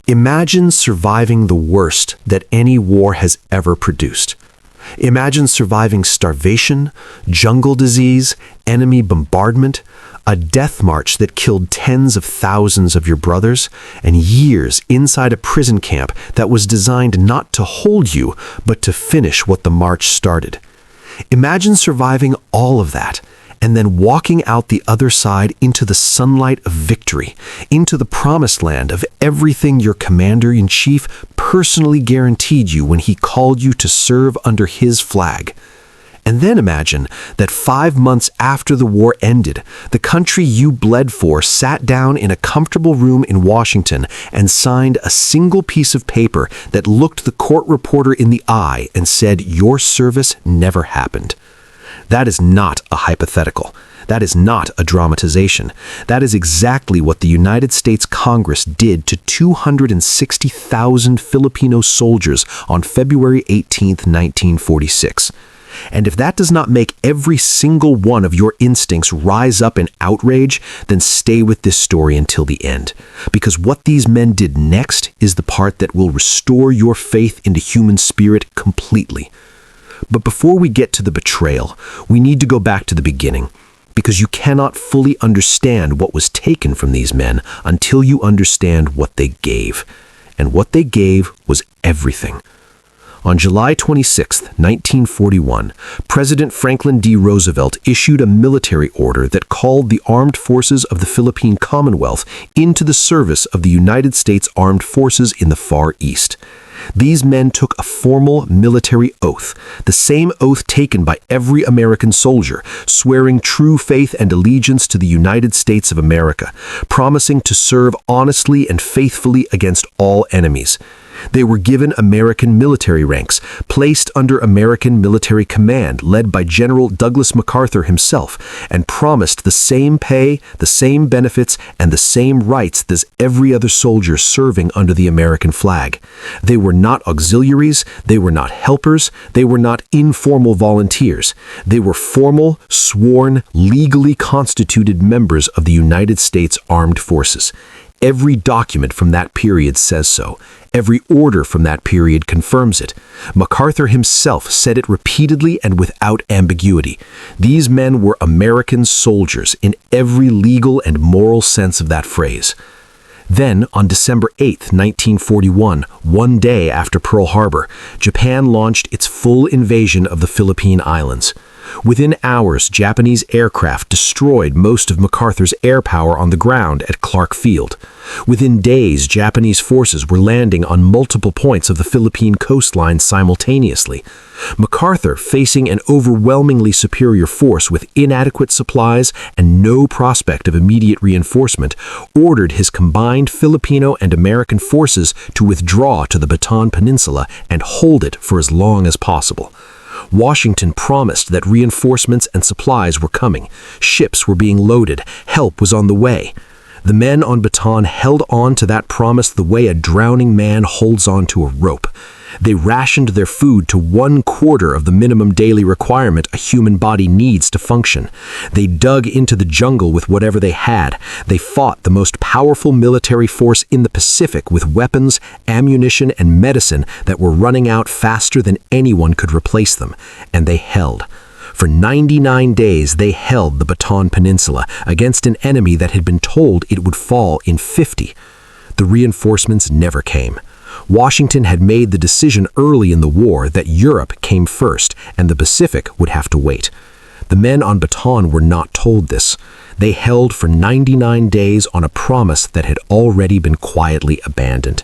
Imagine surviving the worst that any war has ever produced. Imagine surviving starvation, jungle disease, enemy bombardment, a death march that killed tens of thousands of your brothers, and years inside a prison camp that was designed not to hold you, but to finish what the march started. Imagine surviving all of that, and then walking out the other side into the sunlight of victory, into the promised land of everything your commander-in-chief personally guaranteed you when he called you to serve under his flag. And then imagine that 5 months after the war ended, the country you bled for sat down in a comfortable room in Washington and signed a single piece of paper that looked the court reporter in the eye and said your service never happened. That is not a hypothetical. That is not a dramatization. That is exactly what the United States Congress did to 260,000 Filipino soldiers on February 18, 1946. And if that does not make every single one of your instincts rise up in outrage, then stay with this story until the end. Because what these men did next is the part that will restore your faith into human spirit completely. But before we get to the betrayal, we need to go back to the beginning, because you cannot fully understand what was taken from these men until you understand what they gave. And what they gave was everything. On July 26, 1941, President Franklin D. Roosevelt issued a military order that called the armed forces of the Philippine Commonwealth into the service of the United States Armed Forces in the Far East. These men took a formal military oath, the same oath taken by every American soldier, swearing true faith and allegiance to the United States of America, promising to serve honestly and faithfully against all enemies. They were given American military ranks, placed under American military command led by General Douglas MacArthur himself, and promised the same pay, the same benefits, and the same rights as every other soldier serving under the American flag. They were not auxiliaries, they were not helpers, they were not informal volunteers. They were formal, sworn, legally constituted members of the United States Armed Forces. Every document from that period says so. Every order from that period confirms it. MacArthur himself said it repeatedly and without ambiguity. These men were American soldiers in every legal and moral sense of that phrase. Then, on December 8, 1941, one day after Pearl Harbor, Japan launched its full invasion of the Philippine Islands. Within hours, Japanese aircraft destroyed most of MacArthur's air power on the ground at Clark Field. Within days, Japanese forces were landing on multiple points of the Philippine coastline simultaneously. MacArthur, facing an overwhelmingly superior force with inadequate supplies and no prospect of immediate reinforcement, ordered his combined Filipino and American forces to withdraw to the Bataan Peninsula and hold it for as long as possible. Washington promised that reinforcements and supplies were coming. Ships were being loaded. Help was on the way. The men on Bataan held on to that promise the way a drowning man holds on to a rope. They rationed their food to 1/4 of the minimum daily requirement a human body needs to function. They dug into the jungle with whatever they had. They fought the most powerful military force in the Pacific with weapons, ammunition, and medicine that were running out faster than anyone could replace them. And they held. For 99 days, they held the Bataan Peninsula against an enemy that had been told it would fall in 50. The reinforcements never came. Washington had made the decision early in the war that Europe came first and the Pacific would have to wait. The men on Bataan were not told this. They held for 99 days on a promise that had already been quietly abandoned.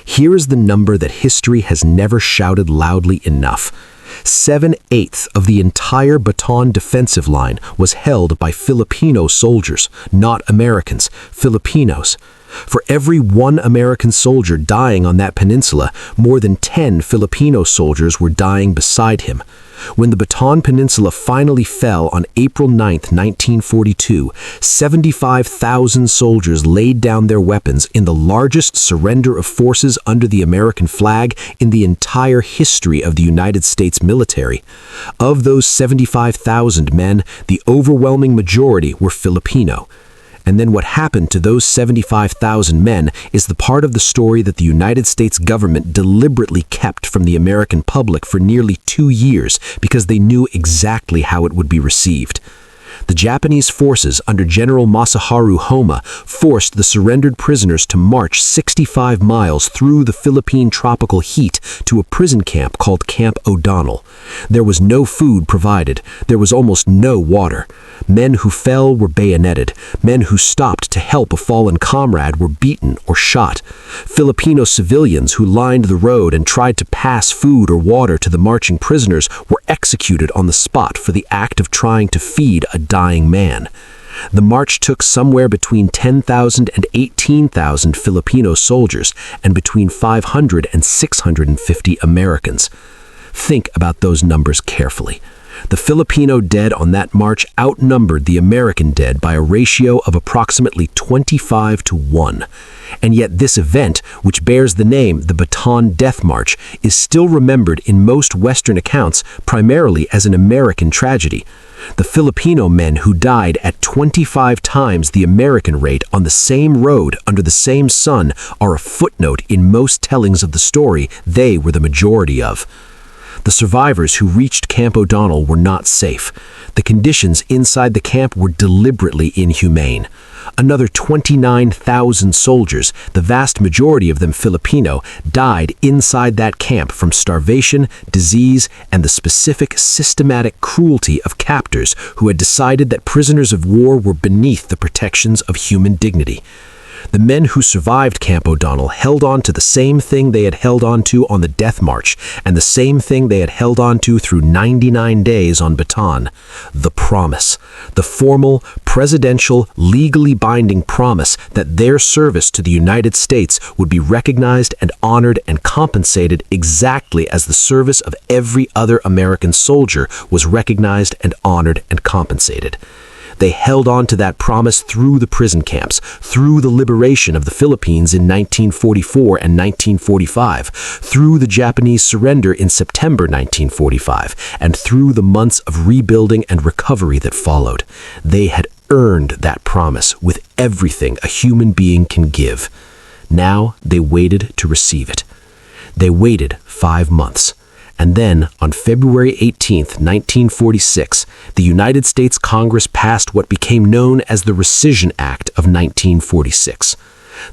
Here is the number that history has never shouted loudly enough. 7/8 of the entire Bataan defensive line was held by Filipino soldiers, not Americans, Filipinos. For every one American soldier dying on that peninsula, more than 10 Filipino soldiers were dying beside him. When the Bataan Peninsula finally fell on April 9, 1942, 75,000 soldiers laid down their weapons in the largest surrender of forces under the American flag in the entire history of the United States military. Of those 75,000 men, the overwhelming majority were Filipino. And then what happened to those 75,000 men is the part of the story that the United States government deliberately kept from the American public for nearly 2 years because they knew exactly how it would be received. The Japanese forces under General Masaharu Homma forced the surrendered prisoners to march 65 miles through the Philippine tropical heat to a prison camp called Camp O'Donnell. There was no food provided. There was almost no water. Men who fell were bayoneted. Men who stopped to help a fallen comrade were beaten or shot. Filipino civilians who lined the road and tried to pass food or water to the marching prisoners were executed on the spot for the act of trying to feed a dying man. The march took somewhere between 10,000 and 18,000 Filipino soldiers and between 500 and 650 Americans. Think about those numbers carefully. The Filipino dead on that march outnumbered the American dead by a ratio of approximately 25 to 1. And yet this event, which bears the name the Bataan Death March, is still remembered in most Western accounts primarily as an American tragedy. The Filipino men who died at 25 times the American rate on the same road under the same sun are a footnote in most tellings of the story they were the majority of. The survivors who reached Camp O'Donnell were not safe. The conditions inside the camp were deliberately inhumane. Another 29,000 soldiers, the vast majority of them Filipino, died inside that camp from starvation, disease, and the specific systematic cruelty of captors who had decided that prisoners of war were beneath the protections of human dignity. The men who survived Camp O'Donnell held on to the same thing they had held on to on the Death March and the same thing they had held on to through 99 days on Bataan: the promise, the formal, presidential, legally binding promise that their service to the United States would be recognized and honored and compensated exactly as the service of every other American soldier was recognized and honored and compensated. They held on to that promise through the prison camps, through the liberation of the Philippines in 1944 and 1945, through the Japanese surrender in September 1945, and through the months of rebuilding and recovery that followed. They had earned that promise with everything a human being can give. Now they waited to receive it. They waited 5 months. And then, on February 18, 1946, the United States Congress passed what became known as the Rescission Act of 1946.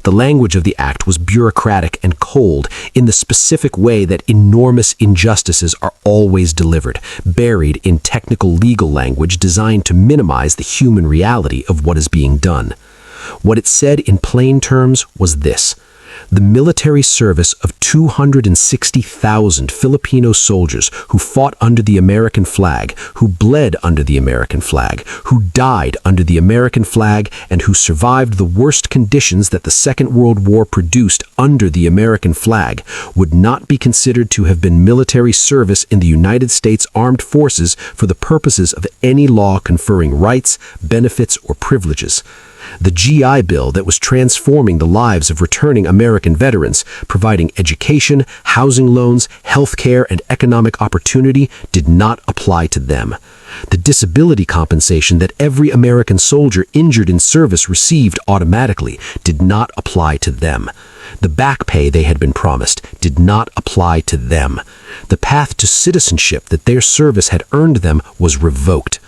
The language of the act was bureaucratic and cold in the specific way that enormous injustices are always delivered, buried in technical legal language designed to minimize the human reality of what is being done. What it said in plain terms was this: the military service of 260,000 Filipino soldiers who fought under the American flag, who bled under the American flag, who died under the American flag, and who survived the worst conditions that the Second World War produced under the American flag, would not be considered to have been military service in the United States Armed Forces for the purposes of any law conferring rights, benefits, or privileges. The GI Bill that was transforming the lives of returning American veterans, providing education, housing loans, health care, and economic opportunity, did not apply to them. The disability compensation that every American soldier injured in service received automatically did not apply to them. The back pay they had been promised did not apply to them. The path to citizenship that their service had earned them was revoked.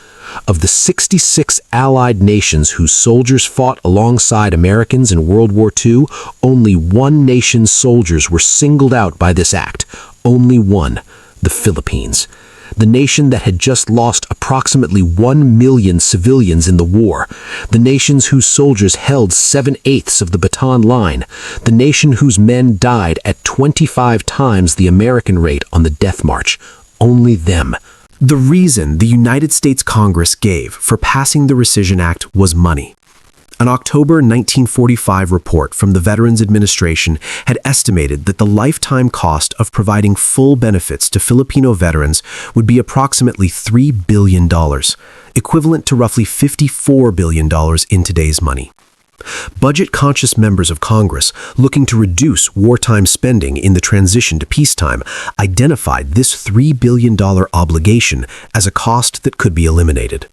Of the 66 Allied nations whose soldiers fought alongside Americans in World War II, only one nation's soldiers were singled out by this act. Only one: the Philippines. The nation that had just lost approximately 1 million civilians in the war. The nations whose soldiers held 7/8 of the Bataan line. The nation whose men died at 25 times the American rate on the Death March. Only them. The reason the United States Congress gave for passing the Rescission Act was money. An October 1945 report from the Veterans Administration had estimated that the lifetime cost of providing full benefits to Filipino veterans would be approximately $3 billion, equivalent to roughly $54 billion in today's money. Budget-conscious members of Congress, looking to reduce wartime spending in the transition to peacetime, identified this $3 billion obligation as a cost that could be eliminated.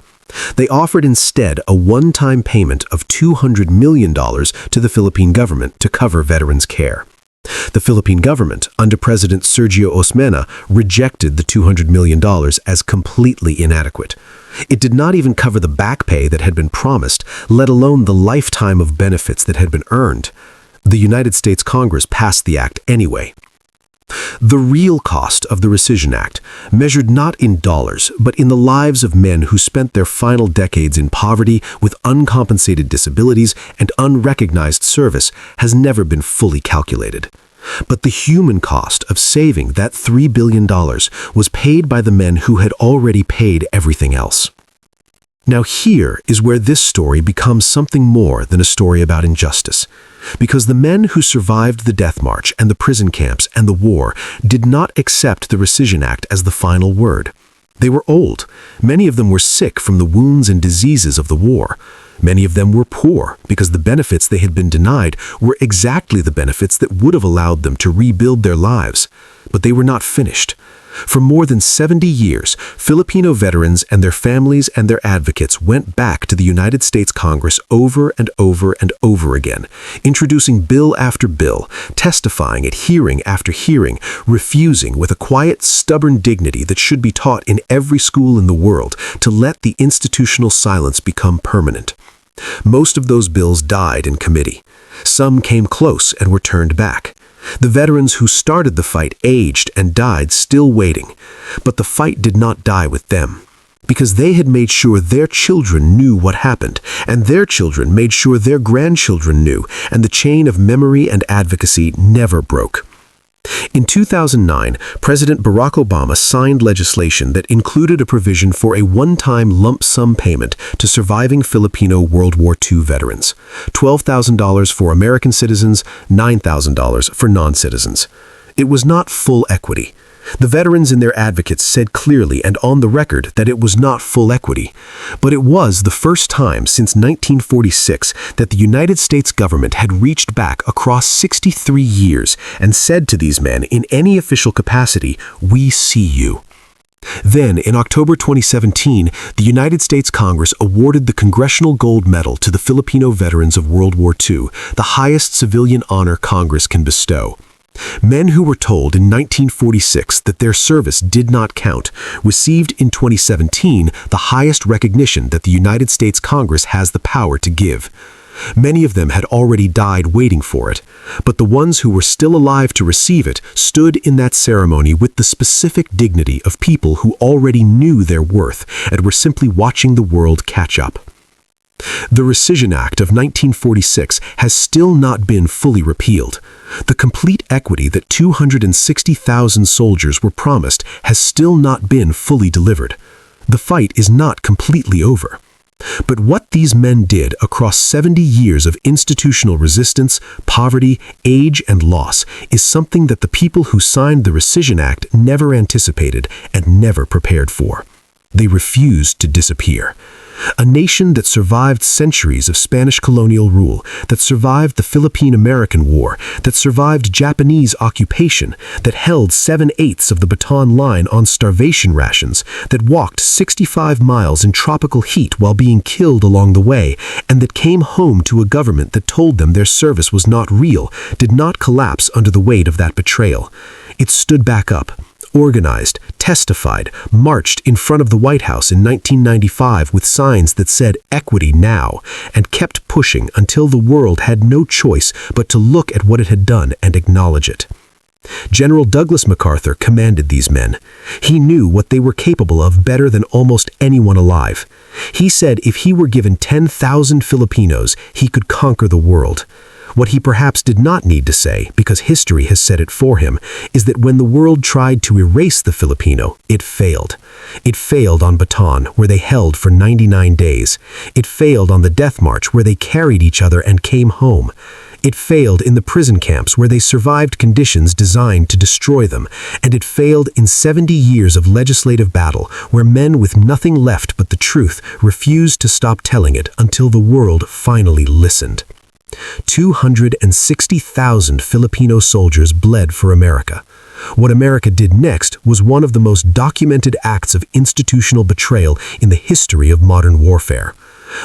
They offered instead a one-time payment of $200 million to the Philippine government to cover veterans' care. The Philippine government, under President Sergio Osmeña, rejected the $200 million as completely inadequate. It did not even cover the back pay that had been promised, let alone the lifetime of benefits that had been earned. The United States Congress passed the act anyway. The real cost of the Rescission Act, measured not in dollars, but in the lives of men who spent their final decades in poverty with uncompensated disabilities and unrecognized service, has never been fully calculated. But the human cost of saving that $3 billion was paid by the men who had already paid everything else. Now here is where this story becomes something more than a story about injustice. Because the men who survived the death march and the prison camps and the war did not accept the Rescission Act as the final word. They were old. Many of them were sick from the wounds and diseases of the war. Many of them were poor because the benefits they had been denied were exactly the benefits that would have allowed them to rebuild their lives. But they were not finished. For more than 70 years, Filipino veterans and their families and their advocates went back to the United States Congress over and over and over again, introducing bill after bill, testifying at hearing after hearing, refusing with a quiet, stubborn dignity that should be taught in every school in the world to let the institutional silence become permanent. Most of those bills died in committee. Some came close and were turned back. The veterans who started the fight aged and died still waiting, but the fight did not die with them, because they had made sure their children knew what happened, and their children made sure their grandchildren knew, and the chain of memory and advocacy never broke. In 2009, President Barack Obama signed legislation that included a provision for a one-time lump sum payment to surviving Filipino World War II veterans, $12,000 for American citizens, $9,000 for non-citizens. It was not full equity. The veterans and their advocates said clearly and on the record that it was not full equity, but it was the first time since 1946 that the United States government had reached back across 63 years and said to these men in any official capacity, "We see you." Then, in October 2017, the United States Congress awarded the Congressional Gold Medal to the Filipino veterans of World War II, the highest civilian honor Congress can bestow. Men who were told in 1946 that their service did not count received in 2017 the highest recognition that the United States Congress has the power to give. Many of them had already died waiting for it, but the ones who were still alive to receive it stood in that ceremony with the specific dignity of people who already knew their worth and were simply watching the world catch up. The Rescission Act of 1946 has still not been fully repealed. The complete equity that 260,000 soldiers were promised has still not been fully delivered. The fight is not completely over. But what these men did across 70 years of institutional resistance, poverty, age, and loss is something that the people who signed the Rescission Act never anticipated and never prepared for. They refused to disappear. A nation that survived centuries of Spanish colonial rule, that survived the Philippine-American War, that survived Japanese occupation, that held 7/8 of the Bataan line on starvation rations, that walked 65 miles in tropical heat while being killed along the way, and that came home to a government that told them their service was not real, did not collapse under the weight of that betrayal. It stood back up, organized, testified, marched in front of the White House in 1995 with signs that said "Equity Now," and kept pushing until the world had no choice but to look at what it had done and acknowledge it. General Douglas MacArthur commanded these men. He knew what they were capable of better than almost anyone alive. He said if he were given 10,000 Filipinos, he could conquer the world. What he perhaps did not need to say, because history has said it for him, is that when the world tried to erase the Filipino, it failed. It failed on Bataan, where they held for 99 days. It failed on the Death March, where they carried each other and came home. It failed in the prison camps, where they survived conditions designed to destroy them. And it failed in 70 years of legislative battle, where men with nothing left but the truth refused to stop telling it until the world finally listened. 260,000 Filipino soldiers bled for America. What America did next was one of the most documented acts of institutional betrayal in the history of modern warfare.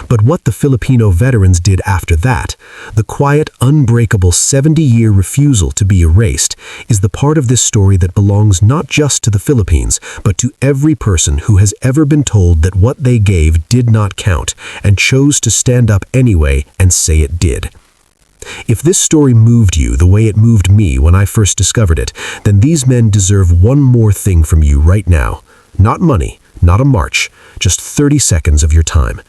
But what the Filipino veterans did after that, the quiet, unbreakable 70-year refusal to be erased, is the part of this story that belongs not just to the Philippines, but to every person who has ever been told that what they gave did not count and chose to stand up anyway and say it did. If this story moved you the way it moved me when I first discovered it, then these men deserve one more thing from you right now. Not money, not a march, just 30 seconds of your time.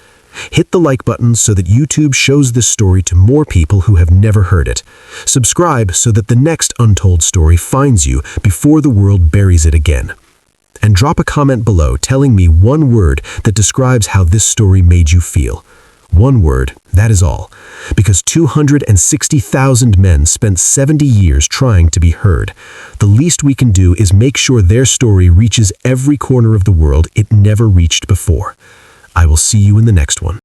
Hit the like button so that YouTube shows this story to more people who have never heard it. Subscribe so that the next untold story finds you before the world buries it again. And drop a comment below telling me one word that describes how this story made you feel. One word, that is all. Because 260,000 men spent 70 years trying to be heard. The least we can do is make sure their story reaches every corner of the world it never reached before. I will see you in the next one.